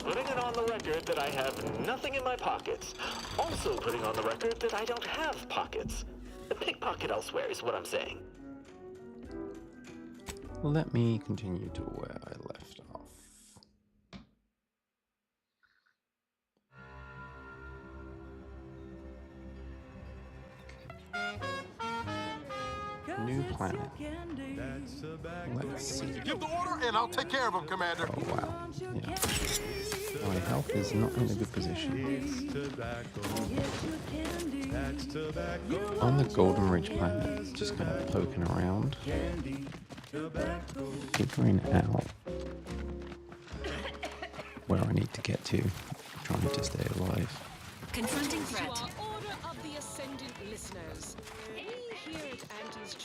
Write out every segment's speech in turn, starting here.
Putting it on the record that I have nothing in my pockets. Also putting on the record that I don't have pockets. Pickpocket elsewhere is what I'm saying. Let me continue to where I left off. New planet. Let's see. Give the order and I'll take care of him, Commander. Oh wow. Yeah. My health is not in a good position. On the Golden Ridge planet, just kind of poking around, figuring out where I need to get to, trying to stay alive. Confronting threat.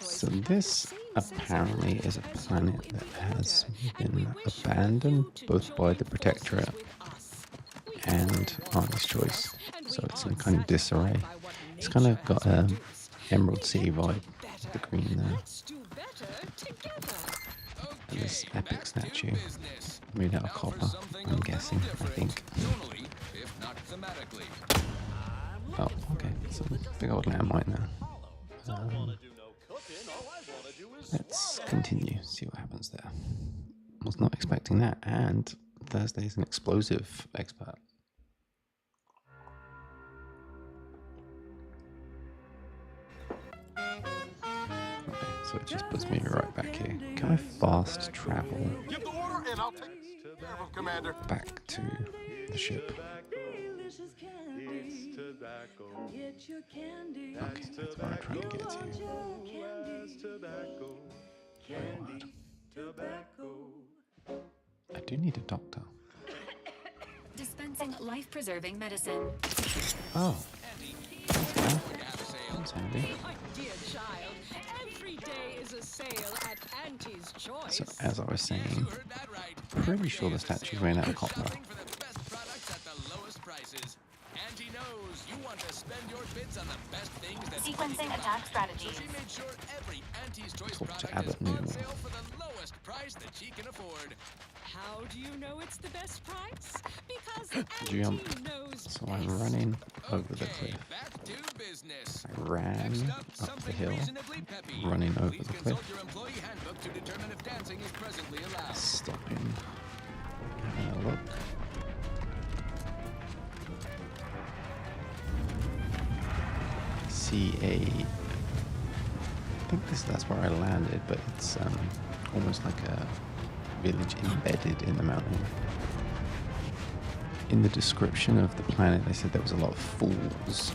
So this apparently is a planet that has been abandoned both by the Protectorate and Artist's Choice. So it's in kind of disarray. It's kind of got a Emerald City vibe, the green there. And this epic statue made out of copper, I'm guessing, I think. Oh, okay, so big old landmine there. Let's continue, see what happens there. Was not expecting that, and Thursday's an explosive expert. Okay, so it just puts me right back here. Can I fast travel Give the order and I'll take care of him, Commander. back to the ship? Okay, that's where I'm trying to get to. I do need a doctor. Dispensing life-preserving medicine. Oh. Okay. That's handy. My dear child, every day is a sale at Auntie's Choice. So as I was saying, pretty sure the statue ran out of copper. Auntie knows you want to spend your bits on the best things that Sequencing attack strategies. she made sure every Auntie's Choice Talk to product Abbott is on Newell. sale for the lowest price that she can afford. How do you know it's the best price? Because Jump. Auntie knows So I'm running over the cliff. Back to business. I ran Next up, up the something hill, reasonably peppy. running over Please the consult cliff, your employee handbook to determine if dancing is presently allowed. stopping, having a look. See I think that's where I landed, but it's almost like a village embedded in the mountain. In the description of the planet, they said there was a lot of fools.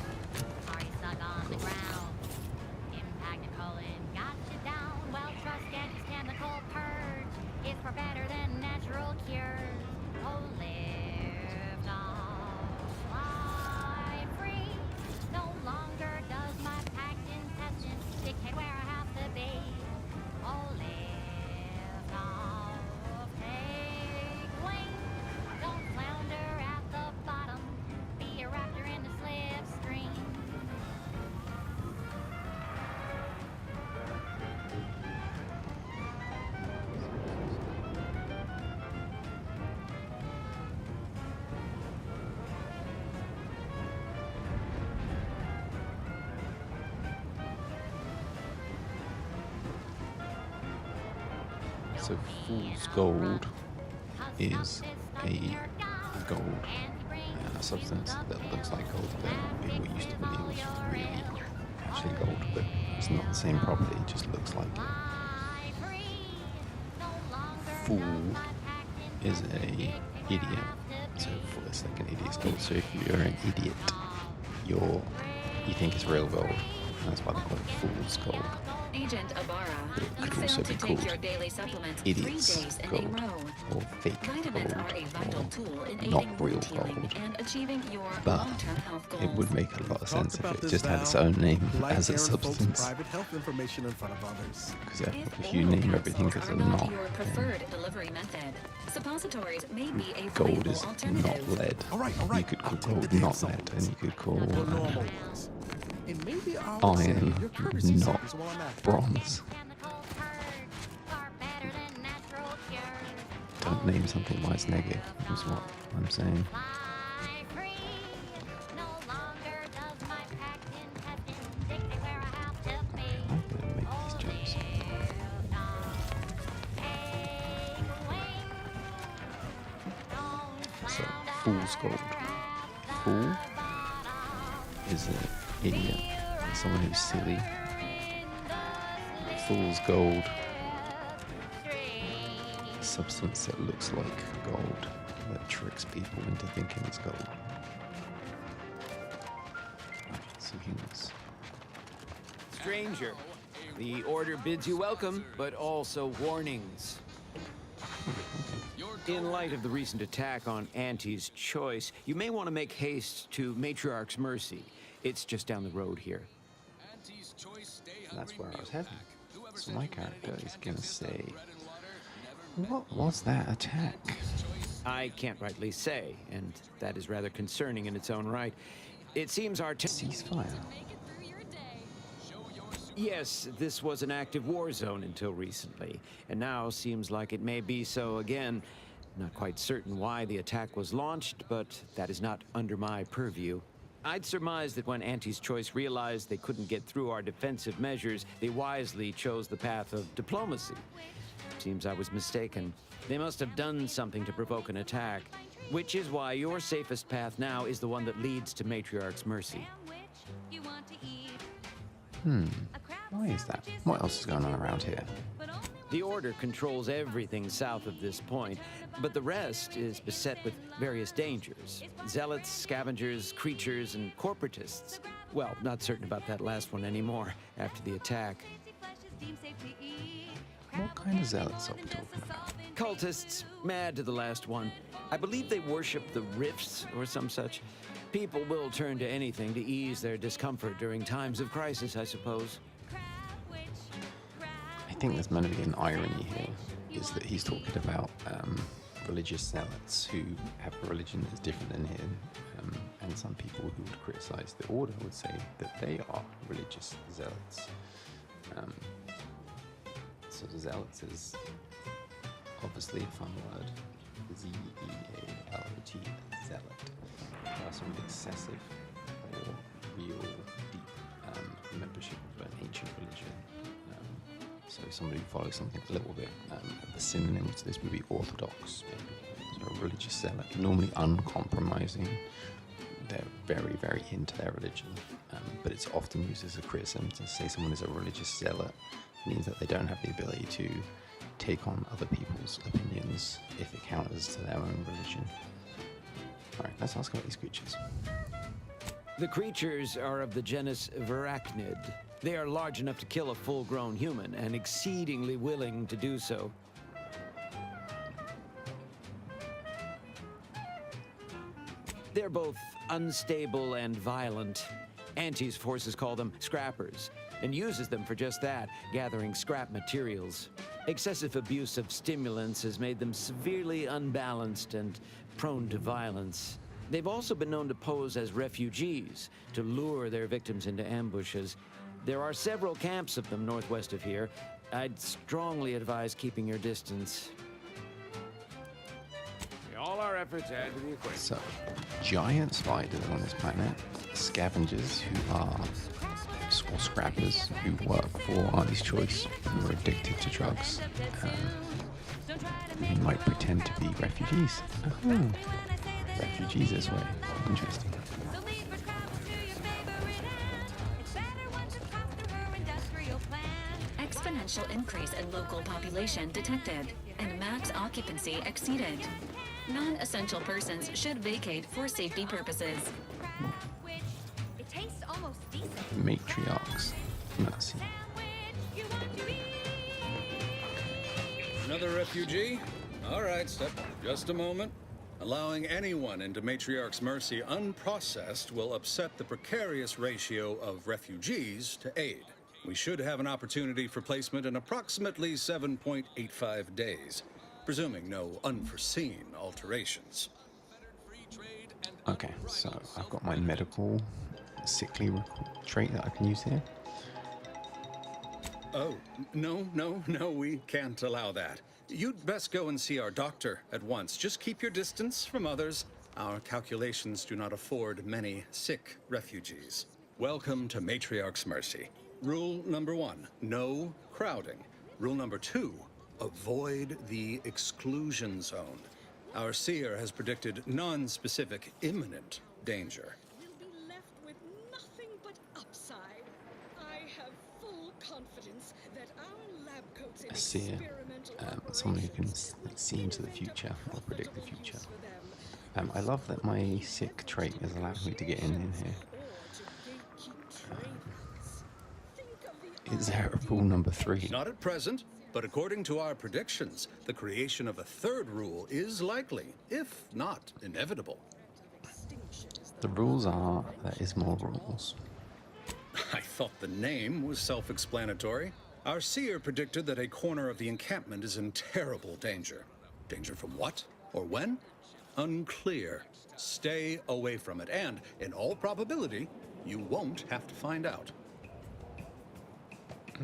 So fool's gold is a gold substance that looks like gold that people used to believe was really actually gold, but it's not the same property, it just looks like it. Fool is a idiot, so it's like an idiot's gold. So if you're an idiot, you think it's real gold, and that's why they call it fool's gold. Agent Ibarra, It you could also failed to be take called your daily supplements 3 idiot's days in gold, a row. or fake Vitamins are a gold, vital tool in or not aiding real wound healing gold. and achieving your But long-term health goals. it would make a lot of sense if about it this, just had its Val. own name Like as a sharing folks' substance. private health information in front of others. Because if If you oral name everything capsules as are a not knot, your then preferred delivery method, suppositories may be a gold viable is not alternative. lead. All right. You could I'll call take gold the not damn lead, and you could call The normal ones. And maybe I'll say iron your courtesy not service while I'm at it. bronze. Don't not name something by its negative, is what I'm saying. I'm gonna make these jumps. So, fool's gold. Fool is an idiot, someone who's silly. Fool's gold. Substance that looks like gold, that tricks people into thinking it's gold. So humans. Stranger, the order bids you welcome, but also warnings. In light of the recent attack on Auntie's Choice, you may want to make haste to Matriarch's Mercy. It's just down the road here. That's where I was heading. So my character is gonna say, what was that attack? I can't rightly say, and that is rather concerning in its own right. It seems our Ceasefire. Yes, this was an active war zone until recently, and now seems like it may be so again. Not quite certain why the attack was launched, but that is not under my purview. I'd surmise that when Auntie's Choice realized they couldn't get through our defensive measures, they wisely chose the path of diplomacy. Seems I was mistaken. They must have done something to provoke an attack, which is why your safest path now is the one that leads to Matriarch's Mercy. Why is that? What else is going on around here? The Order controls everything south of this point, but the rest is beset with various dangers. Zealots, scavengers, creatures, and corporatists. Well, not certain about that last one anymore after the attack. What kind of zealots are we talking about? Cultists, mad to the last one. I believe they worship the rifts or some such. People will turn to anything to ease their discomfort during times of crisis, I suppose. I think there's meant to be an irony here, is that he's talking about religious zealots who have a religion that's different than him, and some people who would criticize the Order would say that they are religious zealots. So zealots is obviously a fun word. Z-E-A-L-O-T, zealot. A person with excessive or real deep membership of an ancient religion. So somebody who follows something a little bit, the synonym to this would be orthodox, maybe. So a religious zealot, normally uncompromising. They're very, very into their religion, but it's often used as a criticism to say someone is a religious zealot. Means that they don't have the ability to take on other people's opinions if it counters to their own religion. Alright, let's ask about these creatures. The creatures are of the genus Verachnid. They are large enough to kill a full-grown human and exceedingly willing to do so. They're both unstable and violent. Auntie's forces call them scrappers, and uses them for just that, gathering scrap materials. Excessive abuse of stimulants has made them severely unbalanced and prone to violence. They've also been known to pose as refugees, to lure their victims into ambushes. There are several camps of them northwest of here. I'd strongly advise keeping your distance. All our efforts add to the equation. So, giant spiders on this planet, scavengers who are, or scrappers who work for Auntie's Choice, who are addicted to drugs, who might pretend to be refugees. Refugees this way. Interesting. Exponential increase in local population detected, and max occupancy exceeded. Non-essential persons should vacate for safety purposes. It tastes almost decent. Matriarchs. Mercy. Another refugee? All right, step. Just a moment. Allowing anyone into Matriarch's Mercy unprocessed will upset the precarious ratio of refugees to aid. We should have an opportunity for placement in approximately 7.85 days, presuming no unforeseen alterations. Okay, so I've got my medical sickly trait that I can use here. Oh, no, we can't allow that. You'd best go and see our doctor at once. Just keep your distance from others. Our calculations do not afford many sick refugees. Welcome to Matriarch's Mercy. Rule number 1, no crowding. Rule number 2, avoid the exclusion zone. Our seer has predicted non-specific imminent danger. We'll be left with nothing but upside. I have full confidence that our lab coats in A seer, someone who can see into the future or predict the future. I love that my sick trait has allowed me to get in here. Is there a rule number 3? Not at present, but according to our predictions, the creation of a third rule is likely, if not inevitable. The rules are there is more rules. I thought the name was self-explanatory. Our seer predicted that a corner of the encampment is in terrible danger. Danger from what or when? Unclear. Stay away from it, and in all probability, you won't have to find out.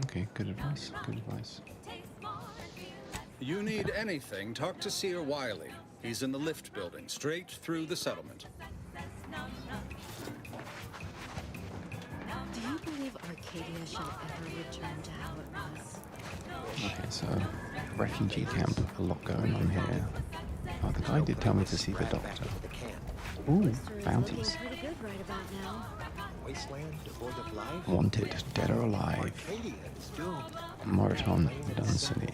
Okay, good advice, good advice. You need anything, talk to Seer Wiley. He's in the lift building, straight through the settlement. Do you believe Arcadia shall ever return to how it was? Okay, so refugee camp, a lot going on here. Oh, the guy did tell me to see the doctor. Ooh, bounties. Pretty good right about now. Wasteland devoid of life. Wanted, dead or alive. Arcadia is doomed. Marathon, Dunsany.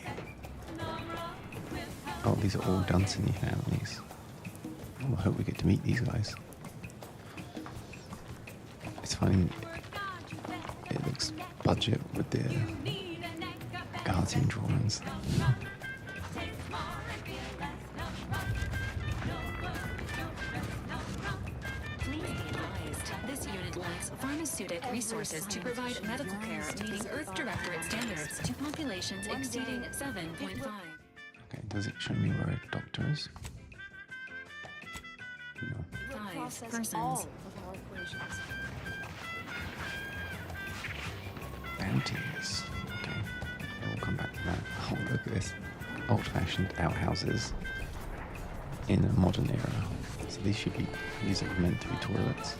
Oh, these are all Dunsany families. Oh, I hope we get to meet these guys. It's funny, it looks budget with the guardian drawings. Pharmaceutic resources to provide medical care meeting Earth Directorate standards to populations exceeding 7.5. Okay, does it show me where a doctor is? No. 5 persons. Bounties. Okay, we'll come back to that. Oh, look at this. Old-fashioned outhouses in a modern era. So these are meant to be toilets.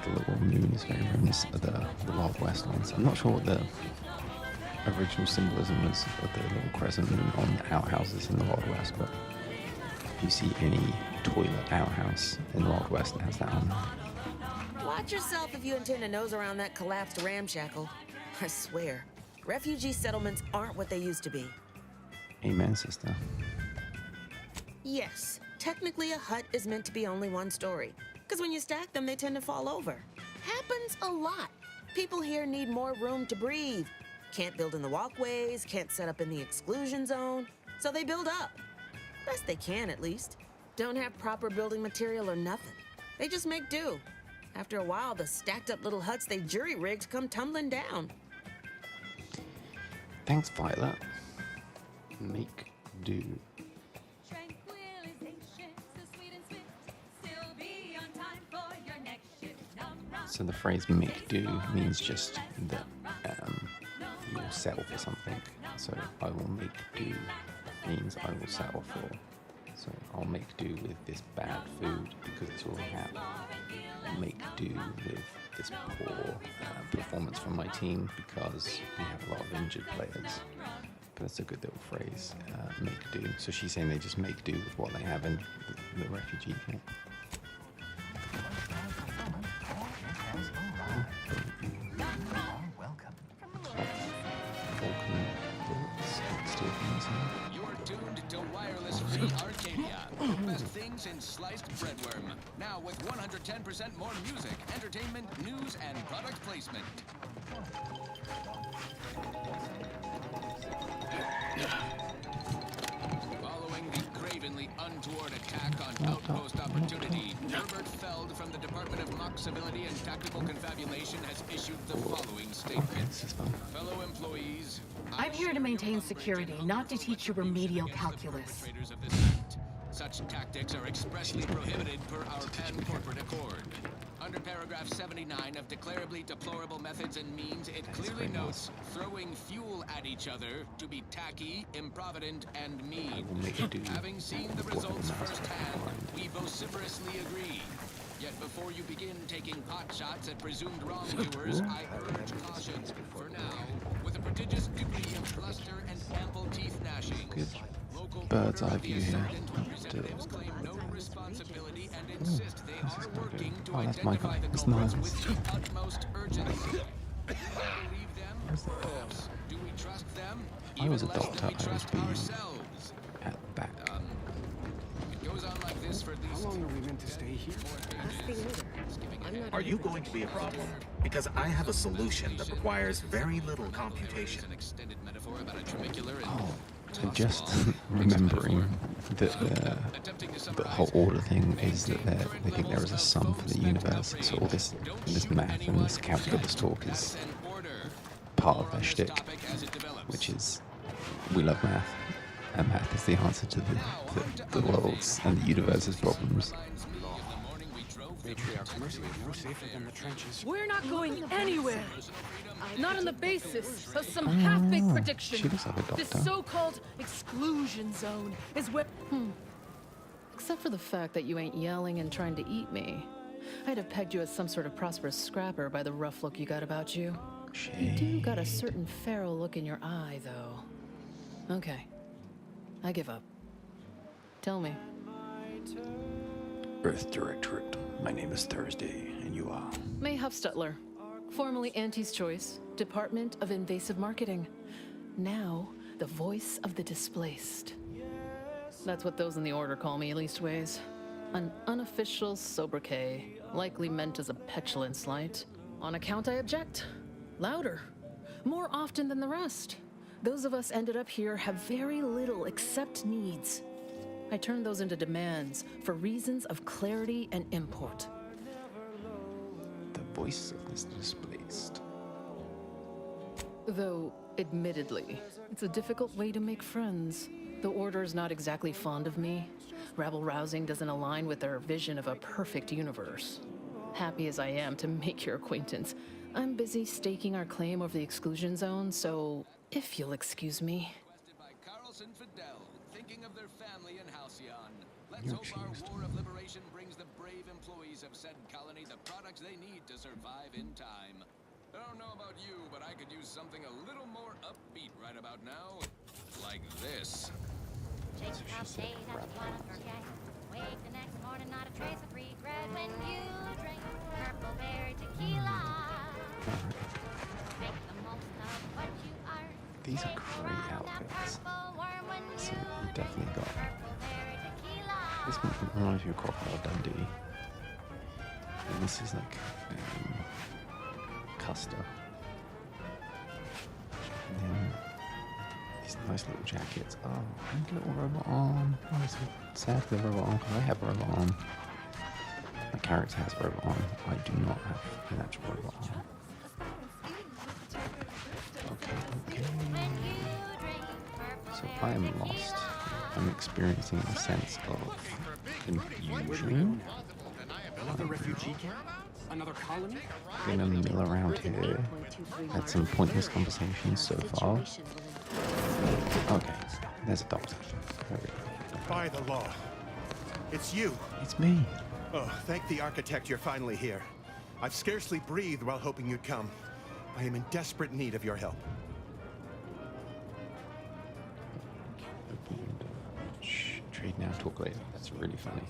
The little moon is very reminiscent of the Wild West ones. I'm not sure what the original symbolism was of the little crescent moon on the outhouses in the Wild West, but if you see any toilet outhouse in the Wild West, it has that on. Watch yourself if you intend to nose around that collapsed ramshackle. I swear, refugee settlements aren't what they used to be. Amen, sister. Yes, technically a hut is meant to be only one story. Because when you stack them, they tend to fall over. Happens a lot. People here need more room to breathe. Can't build in the walkways, can't set up in the exclusion zone. So they build up. Best they can, at least. Don't have proper building material or nothing. They just make do. After a while, the stacked up little huts they jury-rigged come tumbling down. Thanks, Violet. Make do. So the phrase make do means just that you'll settle for something. So I will make do means I will settle for. So I'll make do with this bad food because it's all I have. I'll make do with this poor performance from my team because we have a lot of injured players. But that's a good little phrase, make do. So she's saying they just make do with what they have in the refugee camp. You're tuned to Wireless Free Arcadia. The best things in sliced breadworm. Now with 110% more music, entertainment, news, and product placement. Following the cravenly untoward attack on Outpost Opportunity, Herbert Feld from the Department of Mock Civility and Tactical Confabulation has issued the following statement. Fellow employees, I'm here to maintain security, not to teach you remedial calculus. Of this act. Such tactics are expressly prohibited per our pan-corporate accord. Under paragraph 79 of declarably deplorable methods and means, it clearly notes throwing fuel at each other to be tacky, improvident, and mean. Having seen the results firsthand, we vociferously agree. Yet before you begin taking pot shots at presumed wrongdoers, I urge caution. For now, with a prodigious degree of bluster and ample teeth gnashing, local bird's eye view here. representatives claim no responsibility and insist they are working to Oh, that's Michael. identify the It's culprits nice. with the utmost urgency. Do we believe them? Yes. Do we trust them? I was a Even less doctor. than we I was trust being ourselves. at the back. It goes on like this for at least. How long are we meant to stay here? Are you going to be a problem? Because I have a solution that requires very little computation. An extended metaphor about a tramicular and Oh, so just remembering that the whole order thing is that they think there is a sum for the universe. So all this math and this calculus talk is part of their shtick, which is we love math, and math is the answer to the world's and the universe's problems. Matriarch's mercy is no safer than the trenches. We're not going anywhere. Not on the basis of some half-baked prediction. She looks like a doctor. This so-called exclusion zone is where... Except for the fact that you ain't yelling and trying to eat me. I'd have pegged you as some sort of prosperous scrapper by the rough look you got about you. You do got a certain feral look in your eye, though. Okay. I give up. Tell me. Earth Directorate. My name is Thursday, and you are? May Huffstutler, formerly Auntie's Choice, Department of Invasive Marketing. Now, the voice of the displaced. That's what those in the order call me, leastways. An unofficial sobriquet, likely meant as a petulant slight. On account I object. Louder. More often than the rest. Those of us ended up here have very little except needs. I turn those into demands for reasons of clarity and import. The voice of this displaced. Though, admittedly, it's a difficult way to make friends. The Order's not exactly fond of me. Rabble-rousing doesn't align with their vision of a perfect universe. Happy as I am to make your acquaintance, I'm busy staking our claim over the exclusion zone, so if you'll excuse me. Thinking of their family in Halcyon. Let's hope our war of liberation brings the brave employees of said colony the products they need to survive in time. I don't know about you, but I could use something a little more upbeat right about now. Like this. Shake the shade that you wanna forget. Wake the next morning, not a trace of regret when you drink purple berry tequila. Make the most of what you are. These are great outfits. So you definitely got. This one reminds me of Crocodile Dundee. And this is like Custer. And then these nice little jackets. Oh, and a little robot arm. Oh, it's so sad for the robot arm because I have a robot arm. My character has a robot arm. I do not have an actual robot arm. Okay. So I am lost. I'm experiencing a sense of confusion. Another refugee camp? Another colony? Gonna mill around here. Had some pointless conversations so far. Okay, there's a doctor. There we go. By the law. It's you. It's me. Oh, thank the architect you're finally here. I've scarcely breathed while hoping you'd come. I am in desperate need of your help. Trade now, talk later. That's really funny.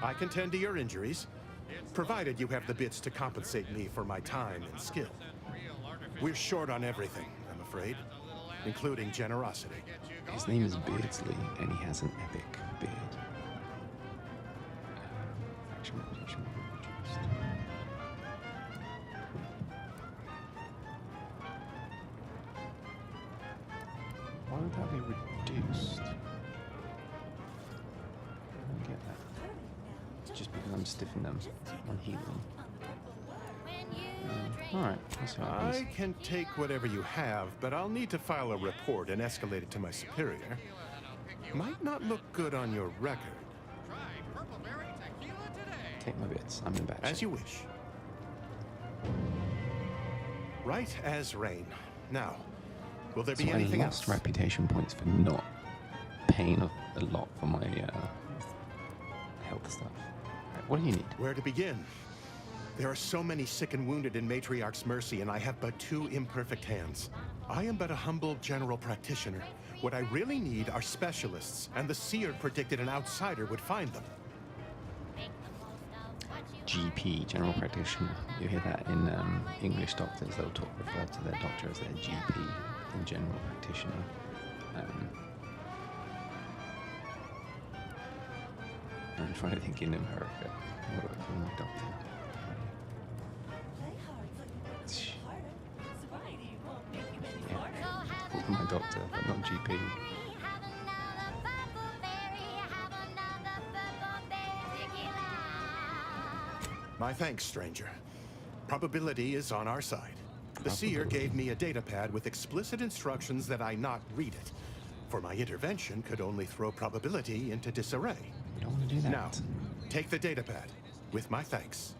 I can tend to your injuries, provided you have the bits to compensate me for my time and skill. We're short on everything, I'm afraid, including generosity. His name is Beardsley, and he has an epic beard. Why would that be reduced? I don't get that. It's just because I'm stiffing them on healing. Alright, let's see what I can take whatever you have, but I'll need to file a report and escalate it to my superior. Might not look good on your record. Take my bits. I'm in bad As shape. you wish. Right as rain. Now, will there be So I anything lost else? reputation points for not paying a lot for my health stuff. Right, what do you need? Where to begin? There are so many sick and wounded in Matriarch's mercy, and I have but 2 imperfect hands. I am but a humble general practitioner. What I really need are specialists, and the seer predicted an outsider would find them. GP, general practitioner. You hear that in English doctors, they'll refer to their doctor as their GP, the general practitioner. I'm trying to think in America. What do I call my doctor? Yeah, call my doctor, but not GP. My thanks, stranger. Probability is on our side. The seer gave me a datapad with explicit instructions that I not read it, for my intervention could only throw probability into disarray. You don't want to do that. Now, take the datapad, with my thanks.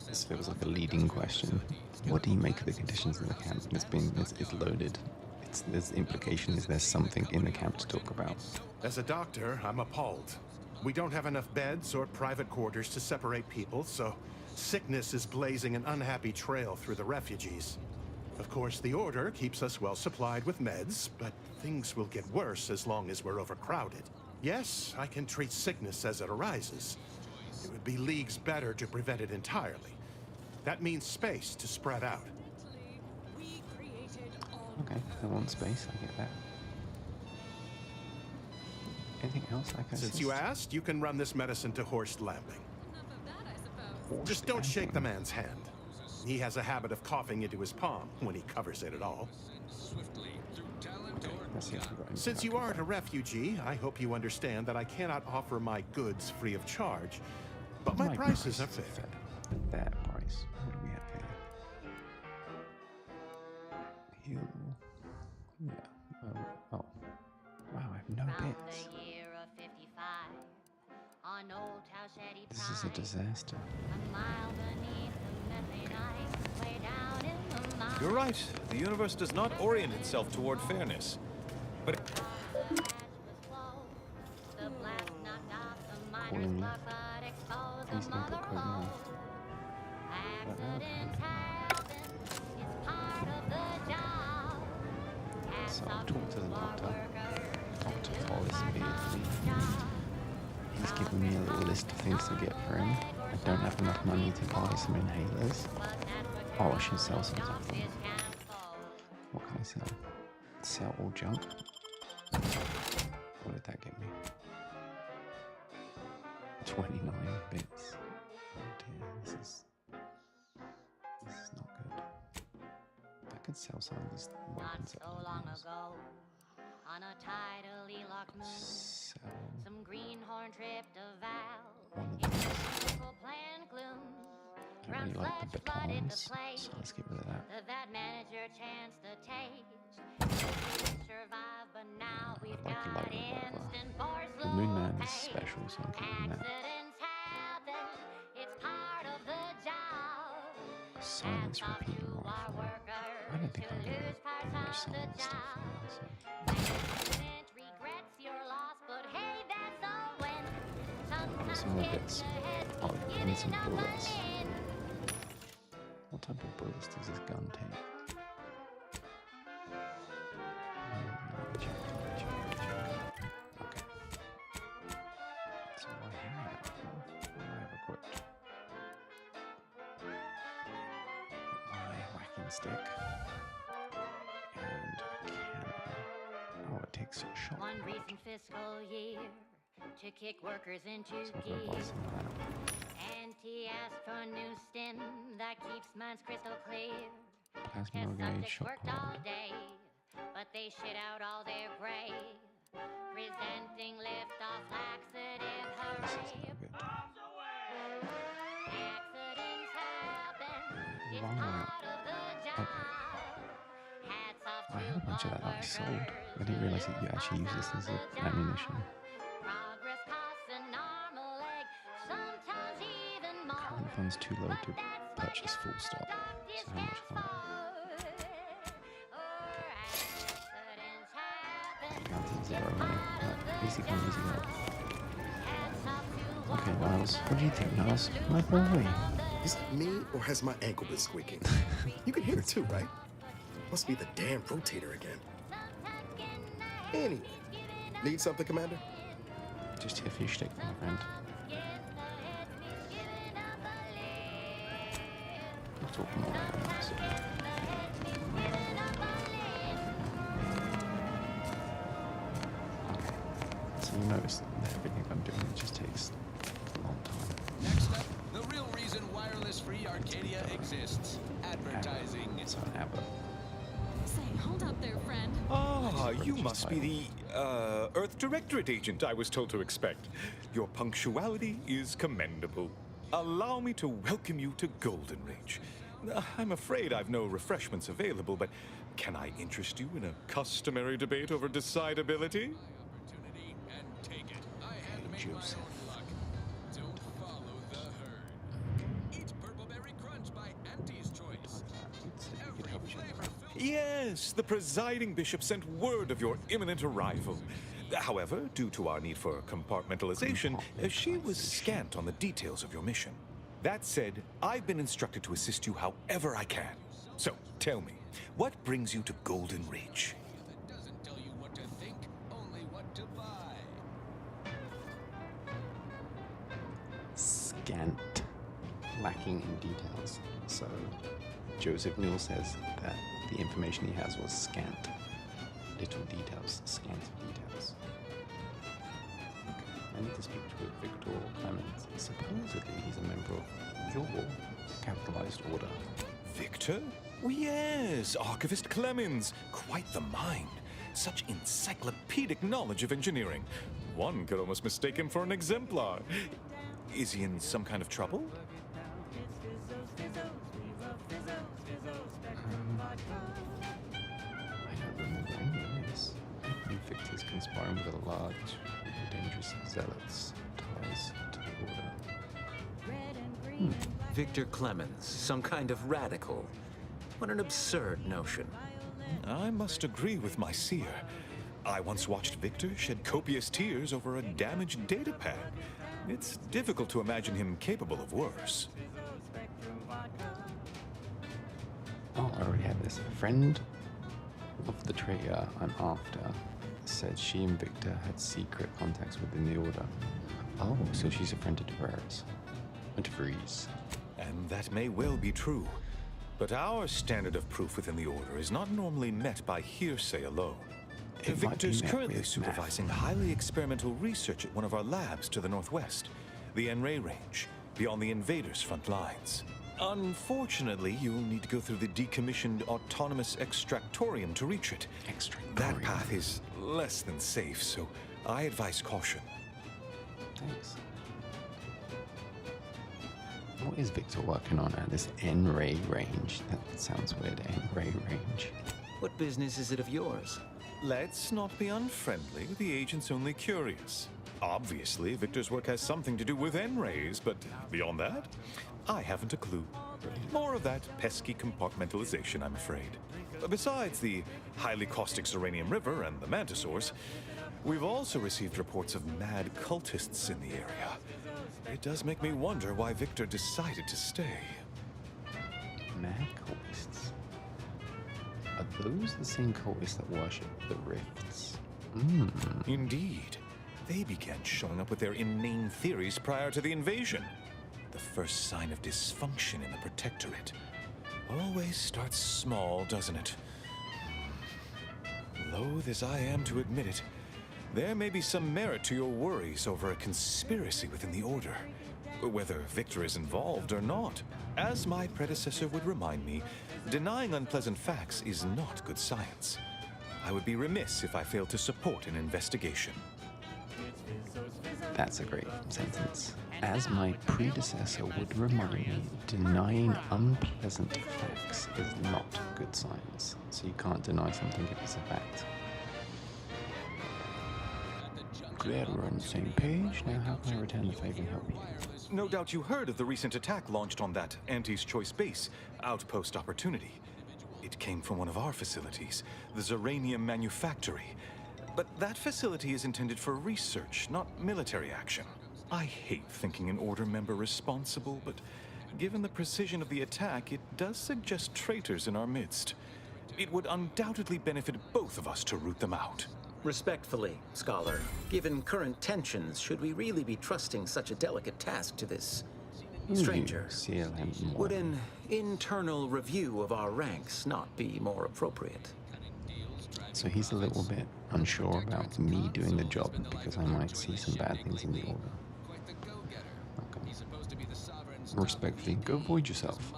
This feels like a leading question. What do you make of the conditions in the camp? It's loaded. There's implication is there's something in the camp to talk about. As a doctor, I'm appalled. We don't have enough beds or private quarters to separate people, so sickness is blazing an unhappy trail through the refugees. Of course, the Order keeps us well supplied with meds, but things will get worse as long as we're overcrowded. Yes, I can treat sickness as it arises. It would be leagues better to prevent it entirely. That means space to spread out. Okay, I want space, I get that. Anything else I can Since you asked, you can run this medicine to Horst Lamping. Just don't shake the man's hand. He has a habit of coughing into his palm when he covers it at all. Since you aren't a refugee, I hope you understand that I cannot offer my goods free of charge, but my prices are fair. That price. What do we have here? Heal. Yeah. Oh. Wow, I have no bits. This is a disaster. You're right. The universe does not orient itself toward fairness. But Please don't get quite wrong. So I'll talk to the doctor. Dr. Hollis immediately. He's given me a little list of things to get for him. I don't have enough money to buy some inhalers. Oh, I should sell some stuff. What can I sell? Sell all junk? What did that get me? 29 bits. Oh dear, this is not good. I could sell some of these weapons at on a tidally locked moon, some greenhorn tripped a vow. Plan gloom. I don't really like the batons, so let's get rid of that. That manager chance to taste. Survive, but now we've got instant force. The Moon Man is special, so I'm keeping that. It's part of the job. Silence repeating rifle. I don't think I'm gonna finish some of this stuff now, so. Get some more bits. Oh, I need some bullets. What type of bullets does this gun take? Check. Okay. So I have equipped my whacking stick and a cannon. Oh, it takes a shot. One recent fiscal year to kick workers into gear. And he asked for a new stem that keeps minds crystal clear. Plasma gauge Worked all day, but they shit out all their gray. Presenting lift-off laxative, hooray. Accidents happen, it's part of the job. Hats off to much of that I sold. I didn't realize that you actually use this as ammunition. Current funds too low to purchase full stop. So how much fun? Down to 0. Easy come, easy go. Okay, Niles. What do you think, Niles? My boy. Is it me, or has my ankle been squeaking? You can hear it too, right? Must be the damn rotator again. Anyway, need something, Commander? Just here for your shtick, my friend. We'll talk more about this. So you notice that everything I'm doing just takes a long time. Next up, the real reason wireless-free Arcadia exists. Advertising. It's an advert. Say, hold up there, friend. Ah, you must be the, Earth Directorate agent I was told to expect. Your punctuality is commendable. Allow me to welcome you to Golden Ridge. I'm afraid I've no refreshments available, but can I interest you in a customary debate over decidability? Joseph. Don't follow the herd. Eat Purpleberry Crunch by Auntie's Choice. Every flavor. Yes, the presiding bishop sent word of your imminent arrival. However, due to our need for compartmentalization, she was scant on the details of your mission. That said, I've been instructed to assist you however I can. So, tell me, what brings you to Golden Ridge? That doesn't tell you what to think, only what to buy. Scant. Lacking in details. So, Joseph Newell says that the information he has was scant. Little details, scant details. Okay, I need to speak to Victor Clemens. Supposedly he's a member of your capitalized order. Victor? Oh, yes, Archivist Clemens. Quite the mind. Such encyclopedic knowledge of engineering. One could almost mistake him for an exemplar. Is he in some kind of trouble? I don't remember any of this. Victor's conspiring with a large, dangerous zealots. Ties to the order. Victor Clemens, some kind of radical. What an absurd notion. I must agree with my seer. I once watched Victor shed copious tears over a damaged datapad. It's difficult to imagine him capable of worse. Oh, I already have this. A friend of the traitor I'm after said she and Victor had secret contacts within the order. Oh, so she's a friend of DeVries. And that may well be true. But our standard of proof within the order is not normally met by hearsay alone. Victor's currently supervising highly experimental research at one of our labs to the northwest, the N-Ray range, beyond the invaders' front lines. Unfortunately, you'll need to go through the decommissioned autonomous extractorium to reach it. That path is less than safe, so I advise caution. Thanks. What is Victor working on at this N-Ray range? That sounds weird, N-Ray range. What business is it of yours? Let's not be unfriendly. The agent's only curious. Obviously, Victor's work has something to do with N-rays, but beyond that, I haven't a clue. More of that pesky compartmentalization, I'm afraid. Besides the highly caustic Serenium River and the Mantisaurs, we've also received reports of mad cultists in the area. It does make me wonder why Victor decided to stay. Mad cultists? Are those the same cultists that worship the rifts? Indeed. They began showing up with their inane theories prior to the invasion. The first sign of dysfunction in the Protectorate. Always starts small, doesn't it? Loath as I am to admit it, there may be some merit to your worries over a conspiracy within the Order. Whether Victor is involved or not. As my predecessor would remind me, denying unpleasant facts is not good science. I would be remiss if I failed to support an investigation. That's a great sentence. As my predecessor would remind me, denying unpleasant facts is not good science. So you can't deny something if it's a fact. Glad we're on the same page. Now how can I return the favor and help you? No doubt you heard of the recent attack launched on that Anti's Choice base, Outpost Opportunity. It came from one of our facilities, the Zeranium Manufactory. But that facility is intended for research, not military action. I hate thinking an Order member responsible, but given the precision of the attack, it does suggest traitors in our midst. It would undoubtedly benefit both of us to root them out. Respectfully, Scholar, given current tensions, should we really be trusting such a delicate task to this stranger? Would an internal review of our ranks not be more appropriate? So he's a little bit unsure about me doing the job because I might see some bad things in the Order. Okay. Respectfully, go void yourself.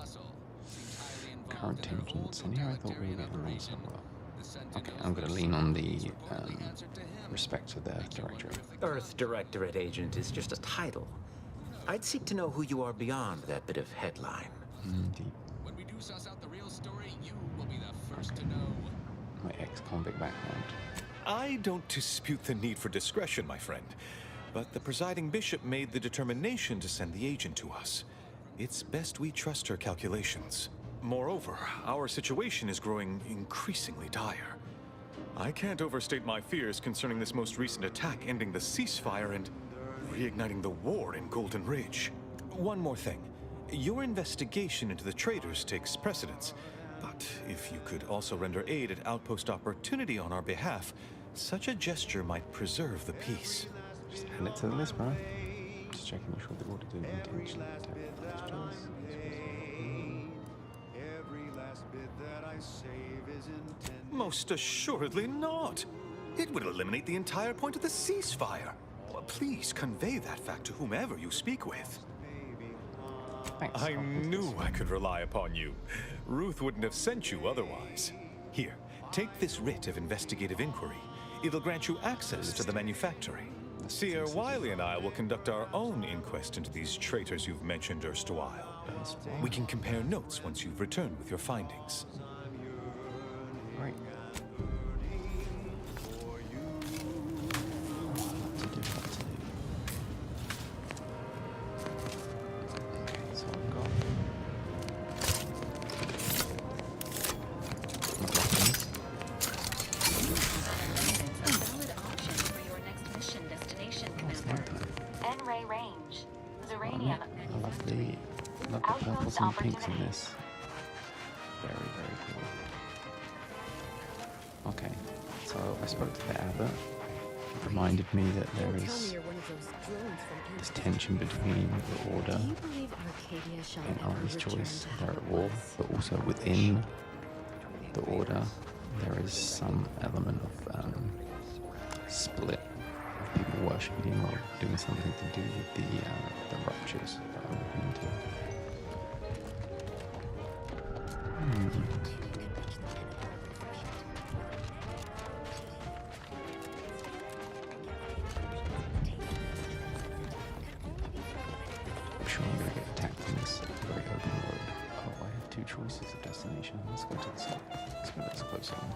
Current tensions, and here I thought we were getting along so well. Okay, I'm going to lean on the respect to the Directorate. Earth Directorate agent is just a title. I'd seek to know who you are beyond that bit of headline. Indeed. When we do suss out the real story, you will be the first to know. My ex-convict background. I don't dispute the need for discretion, my friend. But the presiding bishop made the determination to send the agent to us. It's best we trust her calculations. Moreover, our situation is growing increasingly dire. I can't overstate my fears concerning this most recent attack ending the ceasefire and reigniting the war in Golden Ridge. One more thing. Your investigation into the traitors takes precedence. But if you could also render aid at Outpost Opportunity on our behalf, such a gesture might preserve the peace. Just add it to the list, bro. Just checking make sure the Order didn't intentionally attack the choice. Most assuredly not. It would eliminate the entire point of the ceasefire. Please convey that fact to whomever you speak with. Thanks, I knew I could rely upon you. Ruth wouldn't have sent you otherwise. Here, take this writ of investigative inquiry. It'll grant you access to the manufactory. Seer Wiley and I will conduct our own inquest into these traitors you've mentioned erstwhile. We can compare notes once you've returned with your findings. Right. Some pinks in this. Very, very cool. Okay, so I spoke to the abbot. It reminded me that there is this tension between the Order and Artie's Choice. They're at war, but also within the Order, there is some element of split of people worshipping or doing something to do with the ruptures that I'm looking into. I'm sure I'm going to get attacked in this very open road. Oh, I have two choices of destination. Let's go to the south. Let's go to the closer one.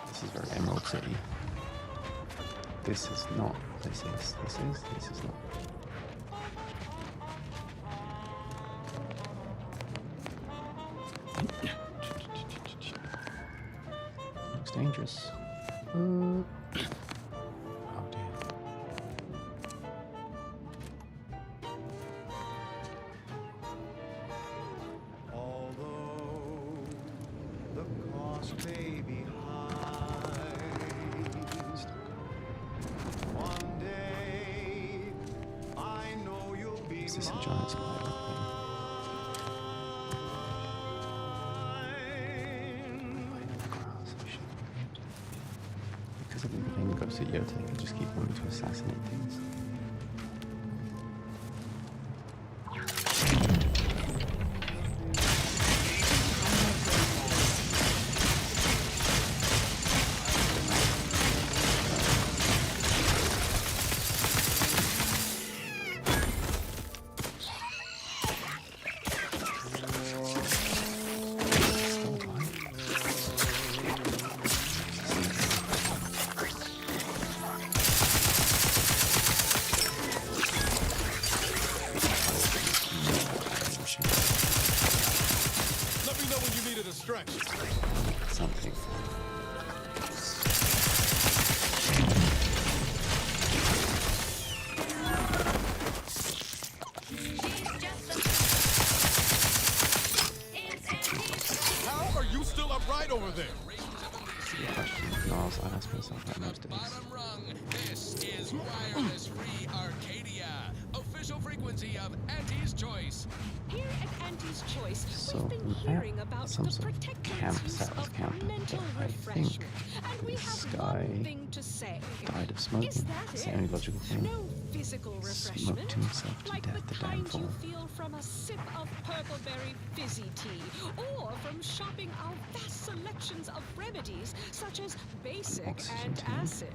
This is very Emerald City. This is not. This is not. Looks dangerous. Oh dear. Is this a giant spider? Because I've been playing Ghost of Yota, I just keep wanting to assassinate things. distraction. Something. How are you still upright over there? The question I ask myself that most days. This is Wireless Free Arcadia, official frequency of Auntie's Choice. Here at Auntie's Choice, So we've been hearing about some the sort of protective camp use set of of camping, mental but I think refreshment. And we this have guy one thing to say. died of smoking. Is that It's it? the only logical thing. No physical refreshment, Smoked himself to like death, the the damn kind fool. you feel from a sip of purpleberry fizzy tea, or from shopping our vast selections of remedies such as basic and acid.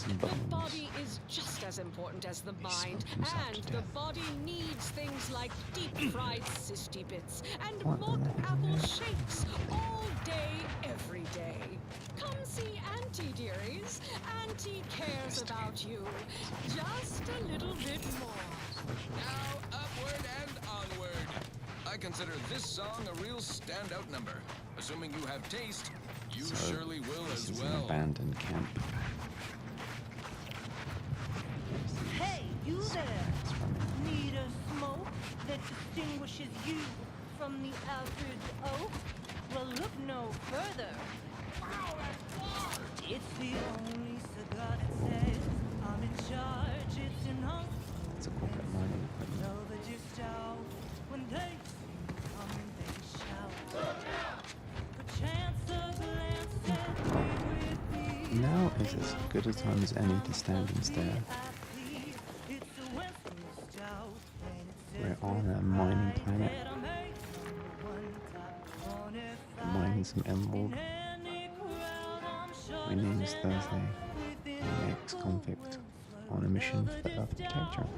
The body is just as important as the mind, and the body needs things like deep-fried cysty bits and mock apple shakes all day, every day. Come see Auntie, dearies. Auntie cares about you just a little bit more. Now upward and onward. I consider this song a real standout number. Assuming you have taste, you So, surely will this as is an well. abandoned camp. Hey, you there! Need a smoke that distinguishes you from the average oak? Well, look no further. It's the only cigar that says I'm in charge. It's an oath. It's a corporate mining equipment. Know that you shout when they come and they shout. Perchance a glance at me with Now is as good a time as any to stand and stare. We're on a mining planet. Mining some emerald. My name is Thursday. I'm an ex-convict on a mission for the Earth Protectorate.